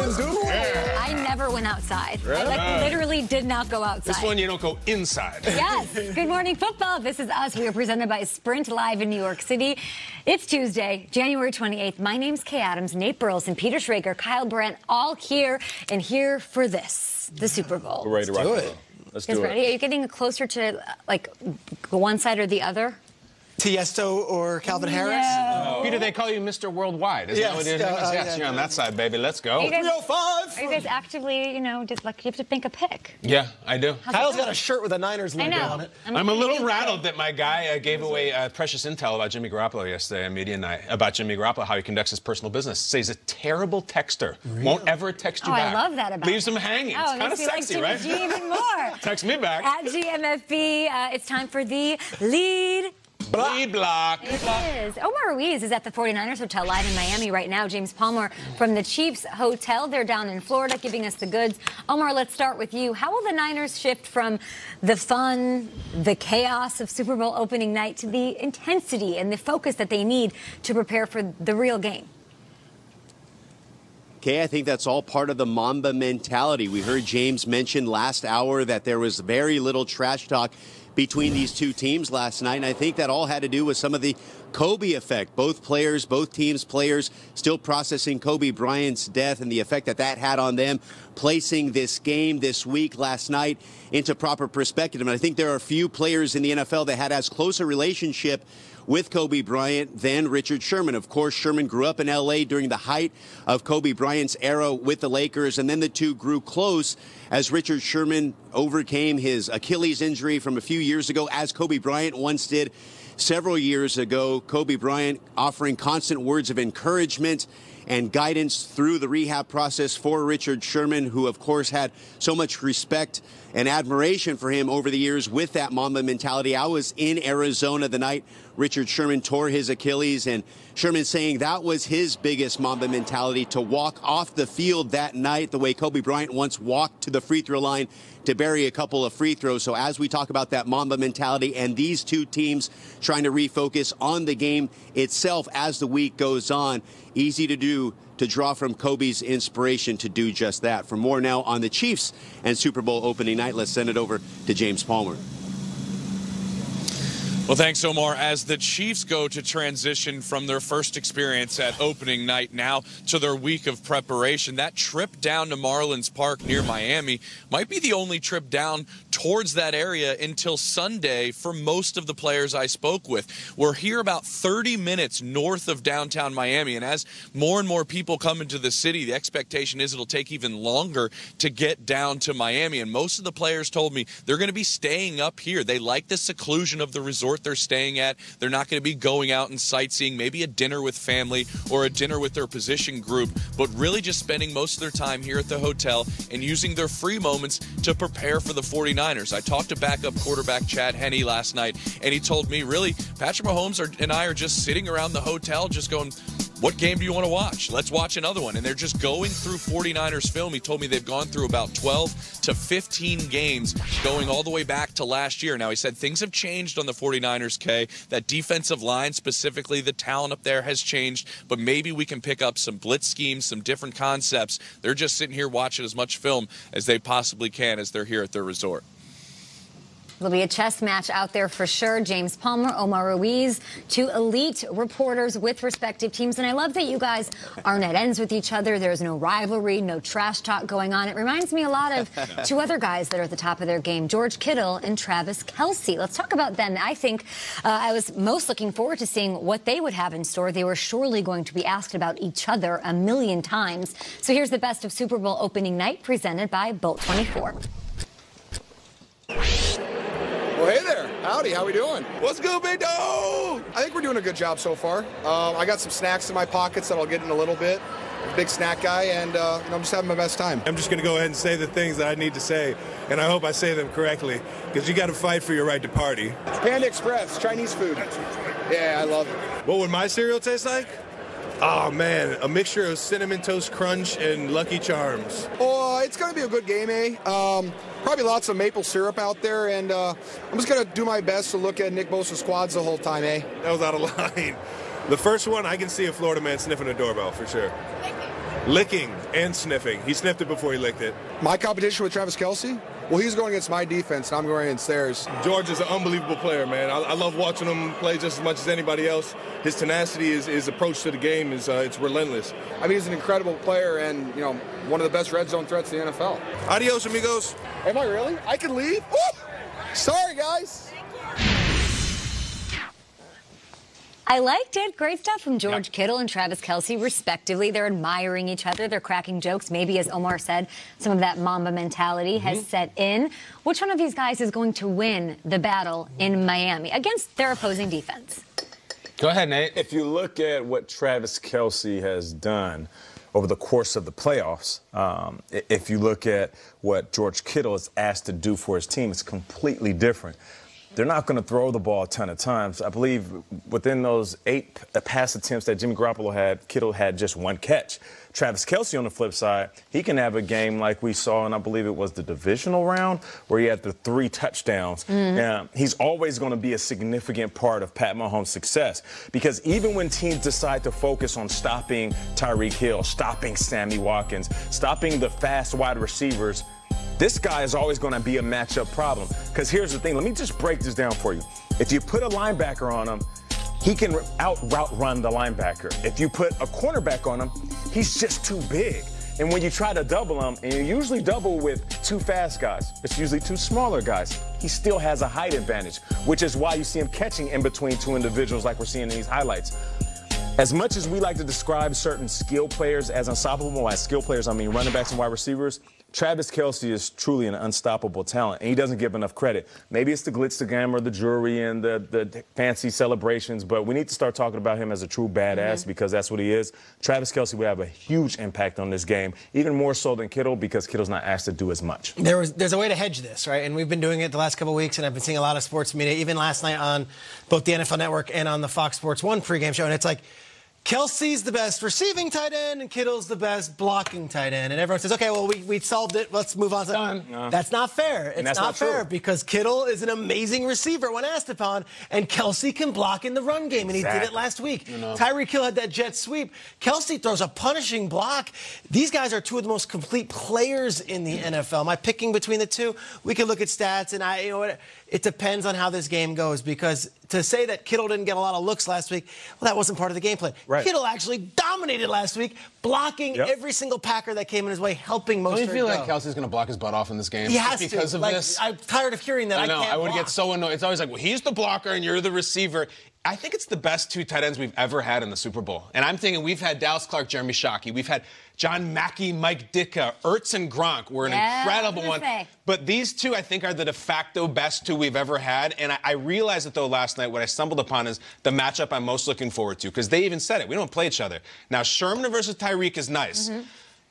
Niners doodle? Yeah. I never went outside. Really? I literally did not go outside. This one you don't go inside. Yes. Good morning, football. This is us. We are presented by Sprint Live in New York City. It's Tuesday, January 28th. My name's Kay Adams, Nate Burleson, Peter Schrager, Kyle Brandt, all here and here for this, the Super Bowl. We're ready to rock it. Let's do it. Ready? Are you getting closer to like one side or the other? Tiesto or Calvin Harris? No. Peter, they call you Mr. Worldwide. Isn't that what it is? Yes, you're on that side, baby. Let's go. 305. Are you guys actively, you know, just like you have to think a pick? Yeah, I do. Kyle's got a shirt with a Niners logo on it. I'm a little rattled that my guy gave away precious intel about Jimmy Garoppolo yesterday on media night, about Jimmy Garoppolo, how he conducts his personal business. Says he's a terrible texter. Really? Won't ever text you back. I love that about Leaves him hanging. Oh, it's kind of sexy, like Jimmy right? G even more. Text me back. At GMFB, it's time for the lead. Lead block. It is. Omar Ruiz is at the 49ers Hotel live in Miami right now. James Palmer from the Chiefs Hotel. They're down in Florida giving us the goods. Omar, let's start with you. How will the Niners shift from the fun, the chaos of Super Bowl opening night to the intensity and the focus that they need to prepare for the real game? Okay, I think that's all part of the Mamba mentality. We heard James mention last hour that there was very little trash talk between these two teams last night, and I think that all had to do with some of the Kobe effect. Both teams' players still processing Kobe Bryant's death and the effect that that had on them, placing this game this week last night into proper perspective. And I think there are a few players in the NFL that had as close a relationship with Kobe Bryant than Richard Sherman. Of course, Sherman grew up in L.A. during the height of Kobe Bryant's era with the Lakers, and then the two grew close as Richard Sherman overcame his Achilles injury from a few years ago, as Kobe Bryant once did several years ago. Kobe Bryant offering constant words of encouragement and guidance through the rehab process for Richard Sherman, who, of course, had so much respect and admiration for him over the years with that Mamba mentality. I was in Arizona the night Richard Sherman tore his Achilles, and Sherman saying that was his biggest Mamba mentality, to walk off the field that night the way Kobe Bryant once walked to the free throw line to bury a couple of free throws. So as we talk about that Mamba mentality and these two teams trying to refocus on the game itself as the week goes on, easy to do to draw from Kobe's inspiration to do just that. For more now on the Chiefs and Super Bowl opening night, let's send it over to James Palmer. Well, thanks, Omar. As the Chiefs go to transition from their first experience at opening night now to their week of preparation, that trip down to Marlins Park near Miami might be the only trip down towards that area until Sunday for most of the players I spoke with. We're here about 30 minutes north of downtown Miami, and as more and more people come into the city, the expectation is it'll take even longer to get down to Miami. And most of the players told me they're going to be staying up here. They like the seclusion of the resort they're staying at. They're not going to be going out and sightseeing, maybe a dinner with family or a dinner with their position group, but really just spending most of their time here at the hotel and using their free moments to prepare for the 49ers. I talked to backup quarterback Chad Henne last night, and he told me, really, Patrick Mahomes and I are just sitting around the hotel just going, what game do you want to watch? Let's watch another one. And they're just going through 49ers film. He told me they've gone through about 12 to 15 games going all the way back to last year. Now, he said things have changed on the 49ers, Kay. That defensive line, specifically the talent up there, has changed. But maybe we can pick up some blitz schemes, some different concepts. They're just sitting here watching as much film as they possibly can as they're here at their resort. There'll be a chess match out there for sure. James Palmer, Omar Ruiz, two elite reporters with respective teams. And I love that you guys aren't at ends with each other. There's no rivalry, no trash talk going on. It reminds me a lot of two other guys that are at the top of their game, George Kittle and Travis Kelce. Let's talk about them. I think I was most looking forward to seeing what they would have in store. They were surely going to be asked about each other a million times. So here's the best of Super Bowl opening night presented by Bolt 24. Well, hey there. Howdy. How we doing? What's good, big dog? I think we're doing a good job so far. I got some snacks in my pockets that I'll get in a little bit. Big snack guy, and I'm just having my best time. I'm just going to go ahead and say the things that I need to say, and I hope I say them correctly, because you got to fight for your right to party. Panda Express, Chinese food. Yeah, I love it. What would my cereal taste like? Oh, man, a mixture of Cinnamon Toast Crunch and Lucky Charms. Oh, it's going to be a good game, eh? Probably lots of maple syrup out there, and I'm just going to do my best to look at Nick Bosa's quads the whole time, eh? That was out of line. The first one, I can see a Florida man sniffing a doorbell, for sure. licking and sniffing. He sniffed it before he licked it. My competition with Travis Kelce? Well, he's going against my defense, and I'm going against theirs. George is an unbelievable player, man. I love watching him play just as much as anybody else. His tenacity, his approach to the game is it's relentless. I mean, he's an incredible player and, you know, one of the best red zone threats in the NFL. Adios, amigos. Am I really? I can leave? Woo! Sorry, guys. I liked it. Great stuff from George Kittle and Travis Kelce, respectively. They're admiring each other. They're cracking jokes. Maybe, as Omar said, some of that Mamba mentality has set in. Which one of these guys is going to win the battle in Miami against their opposing defense? Go ahead, Nate. If you look at what Travis Kelce has done over the course of the playoffs, if you look at what George Kittle is asked to do for his team, it's completely different. They're not going to throw the ball a ton of times. I believe within those 8 pass attempts that Jimmy Garoppolo had, Kittle had just 1 catch. Travis Kelce, on the flip side, he can have a game like we saw, and I believe it was the divisional round, where he had the 3 touchdowns. He's always going to be a significant part of Pat Mahomes' success, because even when teams decide to focus on stopping Tyreek Hill, stopping Sammy Watkins, stopping the fast wide receivers, this guy is always going to be a matchup problem. Because here's the thing. Let me just break this down for you. If you put a linebacker on him, he can route run the linebacker. If you put a cornerback on him, he's just too big. And when you try to double him, and you usually double with 2 fast guys, it's usually 2 smaller guys, he still has a height advantage, which is why you see him catching in between 2 individuals like we're seeing in these highlights. As much as we like to describe certain skill players as unstoppable, by skill players I mean running backs and wide receivers, Travis Kelce is truly an unstoppable talent, and he doesn't give enough credit. Maybe it's the glitz, the glamour, the jewelry, and the fancy celebrations, but we need to start talking about him as a true badass because that's what he is. Travis Kelce will have a huge impact on this game, even more so than Kittle, because Kittle's not asked to do as much. There's a way to hedge this, right? And we've been doing it the last couple of weeks, and I've been seeing a lot of sports media, even last night on both the NFL Network and on the Fox Sports 1 pregame show, and it's like, Kelce's the best receiving tight end, and Kittle's the best blocking tight end. And everyone says, okay, well, we solved it. Let's move on. No. That's not fair. It's not fair because Kittle is an amazing receiver when asked upon, and Kelce can block in the run game, and he did it last week. Tyreek Hill had that jet sweep. Kelce throws a punishing block. These guys are 2 of the most complete players in the NFL. Am I picking between the 2? We can look at stats, and you know what? It depends on how this game goes, because to say that Kittle didn't get a lot of looks last week, well, that wasn't part of the game plan. Right. Kittle actually dominated last week, blocking every single Packer that came in his way, helping most. Don't you feel like Kelce's going to block his butt off in this game? He has because to. of like, this? I'm tired of hearing that. I know. I would block. get so annoyed. It's always like, well, he's the blocker and you're the receiver. I think it's the best 2 tight ends we've ever had in the Super Bowl. And I'm thinking we've had Dallas Clark, Jeremy Shockey. We've had John Mackey, Mike Ditka, Ertz, and Gronk were an incredible one. But these 2, I think, are the de facto best 2 we've ever had. And I realized it, though, last night. What I stumbled upon is the matchup I'm most looking forward to, because they even said it. We don't play each other. Now, Sherman versus Tyreek is nice.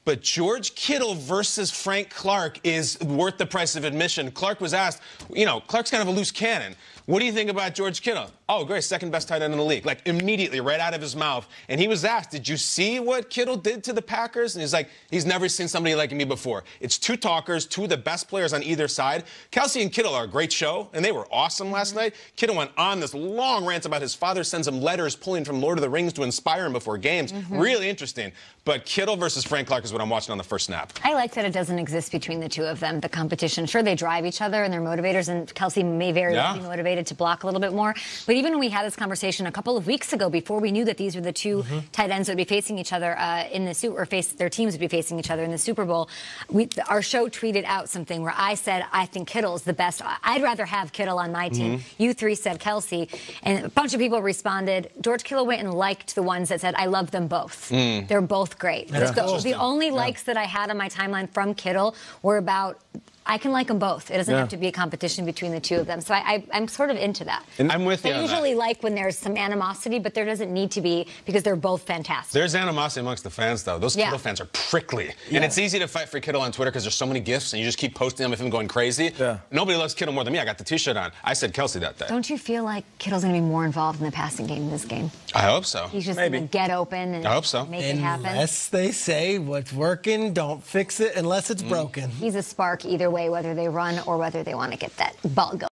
But George Kittle versus Frank Clark is worth the price of admission. Clark was asked, you know, Clark's kind of a loose cannon. What do you think about George Kittle? Oh, great, 2nd best tight end in the league. Like, immediately, right out of his mouth. And he was asked, did you see what Kittle did to the Packers? And he's like, he's never seen somebody like me before. It's 2 talkers, 2 of the best players on either side. Kelce and Kittle are a great show, and they were awesome last night. Kittle went on this long rant about his father sends him letters pulling from Lord of the Rings to inspire him before games. Really interesting. But Kittle versus Frank Clark is what I'm watching on the first snap. I like that it doesn't exist between the 2 of them, the competition. Sure, they drive each other and they're motivators, and Kelce may very well be motivated to block a little bit more. But even when we had this conversation a couple of weeks ago, before we knew that these were the 2 tight ends that would be facing each other in the or their teams would be facing each other in the Super Bowl, our show tweeted out something where I said, I think Kittle's the best. I'd rather have Kittle on my team. You 3 said Kelce. And a bunch of people responded. George Kittle went and liked the ones that said, I love them both. They're both great. The only likes that I had on my timeline from Kittle were about, I can like them both. It doesn't have to be a competition between the 2 of them. So I'm sort of into that. And I'm with you on I usually like when there's some animosity, but there doesn't need to be, because they're both fantastic. There's animosity amongst the fans, though. Those Kittle fans are prickly. And it's easy to fight for Kittle on Twitter because there's so many gifs, and you just keep posting them of him going crazy. Nobody loves Kittle more than me. I got the T-shirt on. I said Kelce that day. Don't you feel like Kittle's going to be more involved in the passing game in this game? I hope so. He's just going to get open and make it happen. Unless they say what's working, don't fix it unless it's broken. He's a spark either way, whether they run or whether they want to get that ball going.